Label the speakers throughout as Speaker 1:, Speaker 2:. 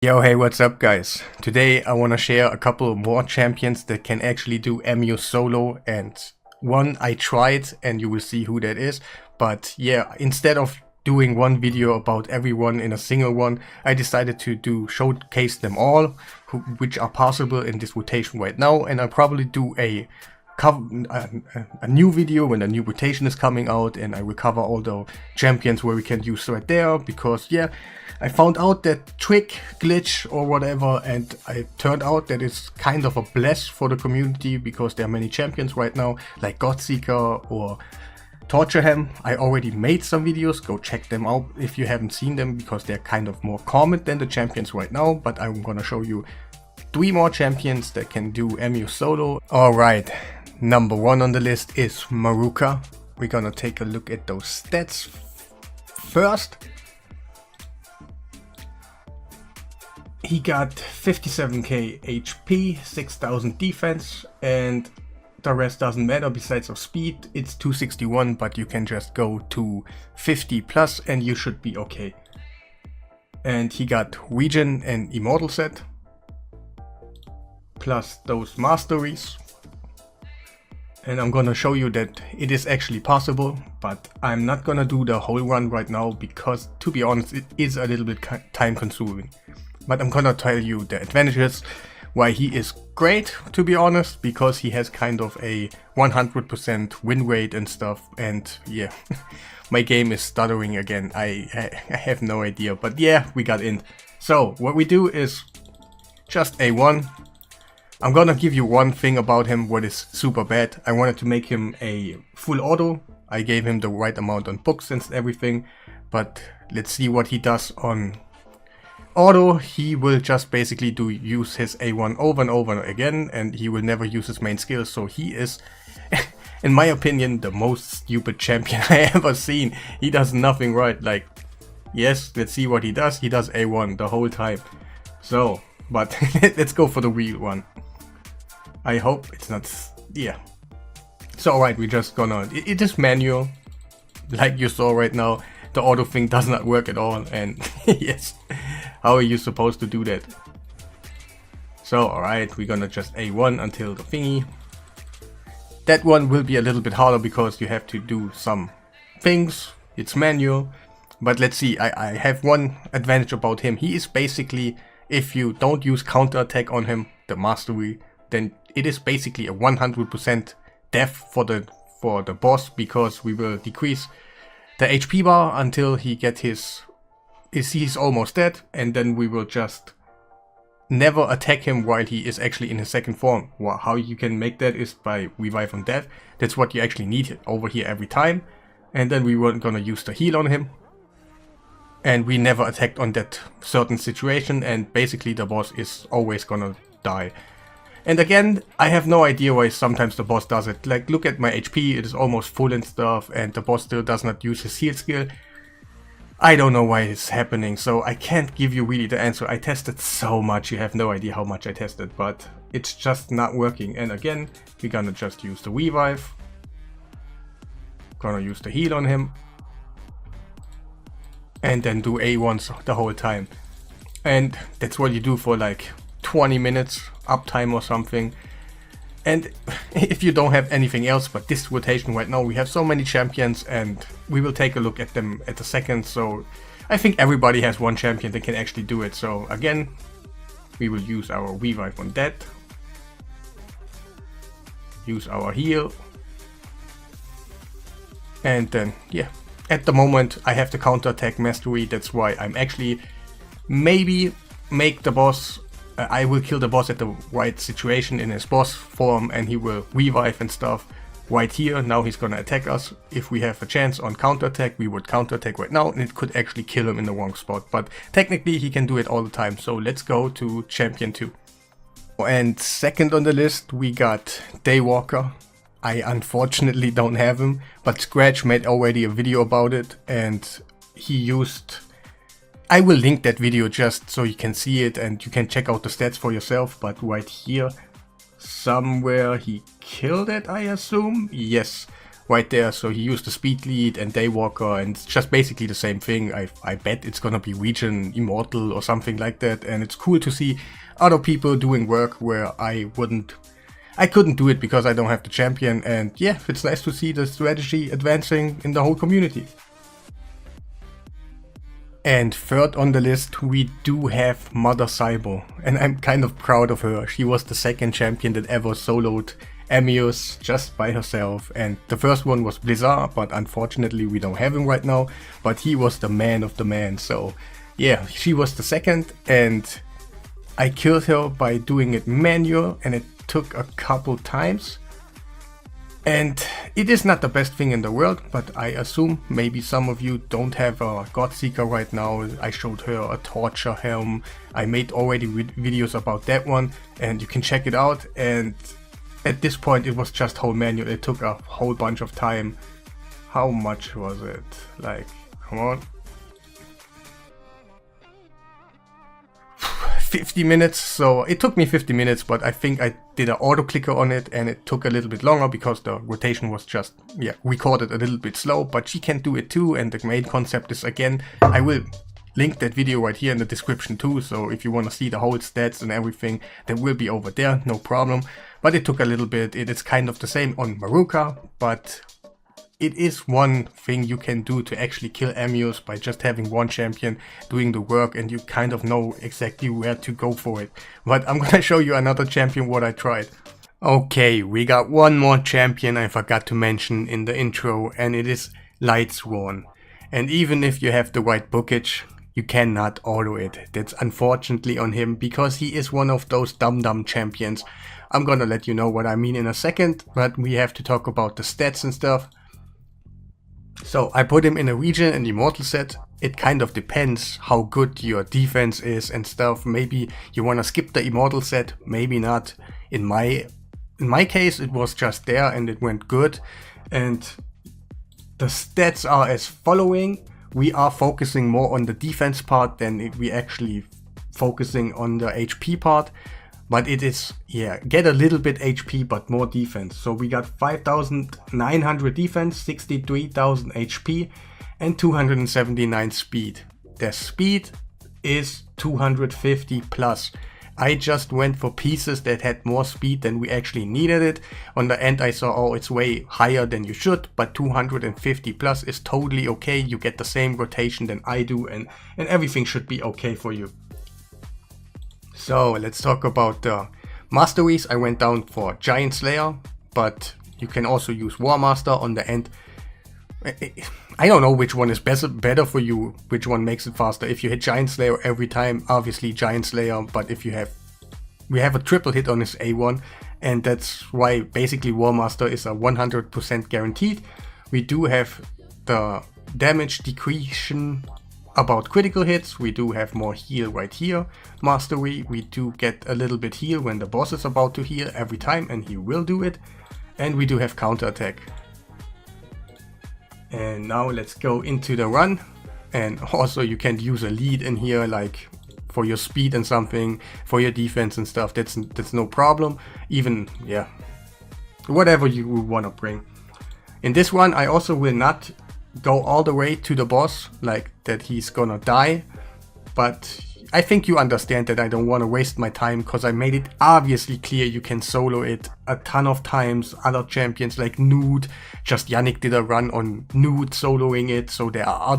Speaker 1: Yo, hey, what's up guys? Today I want to share a couple more champions that can actually do Amius solo, and one I tried and you will see who that is. But yeah, instead of doing one video about everyone in a single one, I decided to showcase them all, which are possible in this rotation right now, and I'll probably do a new video when a new rotation is coming out, and I will cover all the champions where we can use right there, because yeah, I found out that trick, glitch or whatever, and it turned out that it's kind of a bless for the community, because there are many champions right now like Godseeker or Tortureham. I already made some videos, go check them out if you haven't seen them, because they're kind of more common than the champions right now, but I'm gonna show you 3 more champions that can do Amius solo. Alright, number 1 on the list is Maruka. We're gonna take a look at those stats first. He got 57k HP, 6000 defense, and the rest doesn't matter besides of speed. It's 261, but you can just go to 50 plus and you should be okay. And he got Regen and Immortal set, plus those masteries. And I'm gonna show you that it is actually possible, but I'm not gonna do the whole run right now, because to be honest it is a little bit time consuming. But I'm gonna tell you the advantages, why he is great, to be honest, because he has kind of a 100% win rate and stuff. And yeah, my game is stuttering again. I have no idea, but yeah, we got in. So what we do is just A1. I'm gonna give you one thing about him what is super bad. I wanted to make him a full auto. I gave him the right amount on books and everything, but let's see what he does on auto. He will just basically use his A1 over and over again, and he will never use his main skill. So he is, in my opinion, the most stupid champion I ever seen. He does nothing right. Like, yes, let's see what he does. He does A1 the whole time. So, but let's go for the real one. I hope it's not, yeah. So alright, we're just gonna, it is manual, like you saw right now. The auto thing does not work at all, and yes, how are you supposed to do that? So alright, we're gonna just A1 until the thingy. That one will be a little bit harder because you have to do some things, it's manual. But let's see, I have one advantage about him. He is basically, if you don't use counter attack on him, the mastery, then it is basically a 100% death for the boss, because we will decrease the HP bar until he get he's almost dead, and then we will just never attack him while he is actually in his second form. How you can make that is by revive on death. That's what you actually need over here every time. And then we weren't gonna use the heal on him, and we never attacked on that certain situation, and basically the boss is always gonna die. And again, I have no idea why sometimes the boss does it. Like, look at my HP, it is almost full and stuff, and the boss still does not use his heal skill. I don't know why it's happening, so I can't give you really the answer. I tested so much, you have no idea how much I tested, but it's just not working. And again, we're gonna just use the revive. Gonna use the heal on him. And then do A1s the whole time. And that's what you do for like 20 minutes uptime or something. And if you don't have anything else, but this rotation right now, we have so many champions, and we will take a look at them at a second. So I think everybody has one champion that can actually do it. So again, we will use our revive on that, use our heal, and then yeah, at the moment I have the counter attack mastery. That's why I'm actually maybe make the boss, I will kill the boss at the right situation in his boss form, and he will revive and stuff right here. Now he's gonna attack us. If we have a chance on counter attack, we would counter attack right now, and it could actually kill him in the wrong spot. But technically he can do it all the time. So let's go to champion 2. And second on the list we got Daywalker. I unfortunately don't have him, but Scratch made already a video about it, and he used, I will link that video just so you can see it and you can check out the stats for yourself. But right here somewhere he killed it, I assume. Yes, right there. So he used the speed lead and daywalker, and it's just basically the same thing. I bet it's gonna be region immortal or something like that, and it's cool to see other people doing work where I couldn't do it because I don't have the champion. And yeah, it's nice to see the strategy advancing in the whole community. And third on the list, we do have Mother Cyber, and I'm kind of proud of her. She was the second champion that ever soloed Amius just by herself, and the first one was Blizzard, but unfortunately we don't have him right now, but he was the man of the man. So yeah, she was the second, and I killed her by doing it manual, and it took a couple times. And it is not the best thing in the world, but I assume maybe some of you don't have a Godseeker right now. I showed her a torture helm. I made already videos about that one, and you can check it out. And at this point it was just whole manual. It took a whole bunch of time. How much was it? Like, come on. 50 minutes, so it took me 50 minutes, but I think I did an auto clicker on it and it took a little bit longer because the rotation was just, yeah, recorded a little bit slow, but she can do it too. And the main concept is, again, I will link that video right here in the description too, so if you want to see the whole stats and everything, that will be over there, no problem. But it took a little bit. It is kind of the same on Maruka, but it is one thing you can do to actually kill Amius by just having one champion doing the work, and you kind of know exactly where to go for it. But I'm gonna show you another champion what I tried. Okay, we got one more champion I forgot to mention in the intro, and it is Lightsworn. And even if you have the right bookage, you cannot auto it. That's unfortunately on him, because he is one of those dumb champions. I'm gonna let you know what I mean in a second, but we have to talk about the stats and stuff. So I put him in a region and immortal set. It kind of depends how good your defense is and stuff. Maybe you want to skip the immortal set, maybe not. In my case it was just there and it went good. And the stats are as following. We are focusing more on the defense part than we actually focusing on the HP part. But it is, yeah, get a little bit HP but more defense. So we got 5,900 defense, 63,000 HP and 279 speed. Their speed is 250 plus. I just went for pieces that had more speed than we actually needed it. On the end I saw, oh, it's way higher than you should, but 250 plus is totally okay. You get the same rotation than I do, and everything should be okay for you. So let's talk about the masteries. I went down for Giant Slayer, but you can also use War Master on the end. I don't know which one is better for you, which one makes it faster. If you hit Giant Slayer every time, obviously Giant Slayer, but if you have, we have a triple hit on his A1, and that's why basically War Master is a 100% guaranteed. We do have the damage decretion about critical hits. We do have more heal right here. Mastery, we do get a little bit heal when the boss is about to heal every time, and he will do it. And we do have counter attack. And now let's go into the run. And also you can use a lead in here, like for your speed and something, for your defense and stuff. That's no problem. Even, yeah, whatever you want to bring. In this one I also will not go all the way to the boss, like that he's gonna die, but I think you understand that I don't want to waste my time, because I made it obviously clear you can solo it a ton of times. Other champions like Nude, just Yannick did a run on Nude soloing it, so there are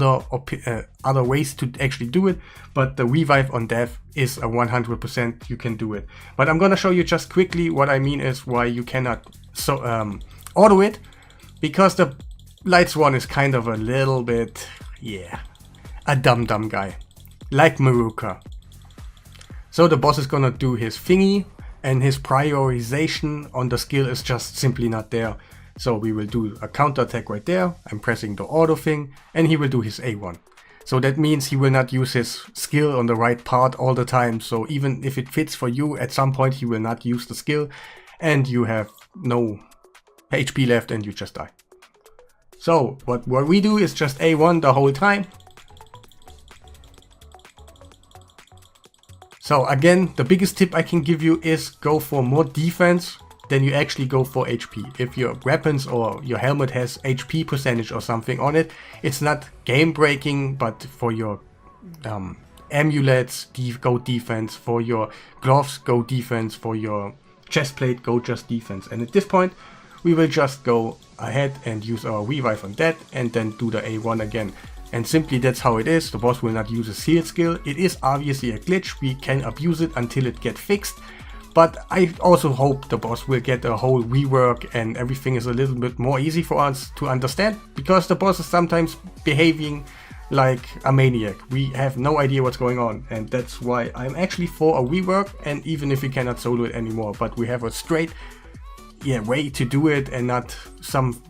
Speaker 1: other ways to actually do it, but the revive on death is a 100% you can do it. But I'm gonna show you just quickly what I mean is why you cannot auto it, because the Lightsworn is kind of a little bit, yeah, a dumb guy, like Maruka. So the boss is gonna do his thingy, and his prioritization on the skill is just simply not there. So we will do a counter attack right there. I'm pressing the auto thing, and he will do his A1. So that means he will not use his skill on the right part all the time. So even if it fits for you, at some point he will not use the skill, and you have no HP left and you just die. So what we do is just A1 the whole time. So again, the biggest tip I can give you is go for more defense then you actually go for HP. If your weapons or your helmet has HP percentage or something on it, it's not game breaking, but for your amulets, go defense, for your gloves, go defense, for your chest plate, go just defense. And at this point, we will just go ahead and use our revive on that and then do the A1 again. And simply that's how it is. The boss will not use a seal skill. It is obviously a glitch. We can abuse it until it gets fixed. But I also hope the boss will get a whole rework and everything is a little bit more easy for us to understand. Because the boss is sometimes behaving like a maniac. We have no idea what's going on. And that's why I'm actually for a rework. And even if we cannot solo it anymore. But we have a straight way to do it and not some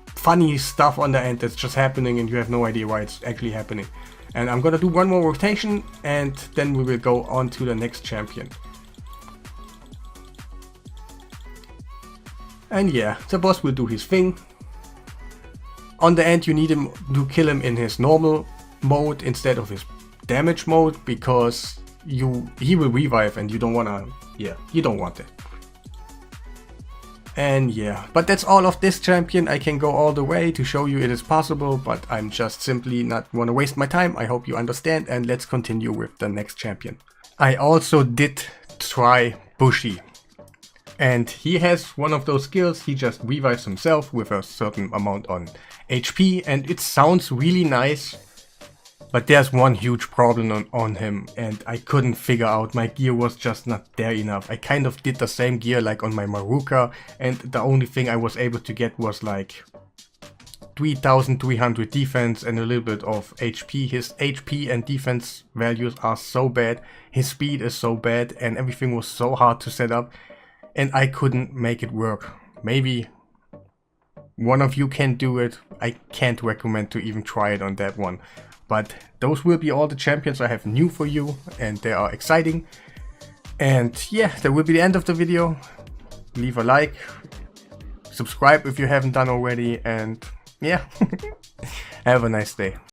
Speaker 1: funny stuff on the end that's just happening and you have no idea why it's actually happening. And I'm gonna do one more rotation and then we will go on to the next champion. And yeah, the boss will do his thing. On the end you need him to kill him in his normal mode instead of his damage mode, because he will revive and you don't wanna, you don't want it. And yeah, but that's all of this champion. I can go all the way to show you it is possible, but I'm just simply not want to waste my time. I hope you understand, and let's continue with the next champion. I also did try Bushi, and he has one of those skills. He just revives himself with a certain amount on HP, and it sounds really nice. But there's one huge problem on him, and I couldn't figure out. My gear was just not there enough. I kind of did the same gear like on my Maruka, and the only thing I was able to get was like 3300 defense and a little bit of HP. His HP and defense values are so bad, his speed is so bad, and everything was so hard to set up, and I couldn't make it work. Maybe one of you can do it. I can't recommend to even try it on that one. But those will be all the champions I have new for you, and they are exciting. And yeah, that will be the end of the video. Leave a like, subscribe if you haven't done already, and yeah, have a nice day.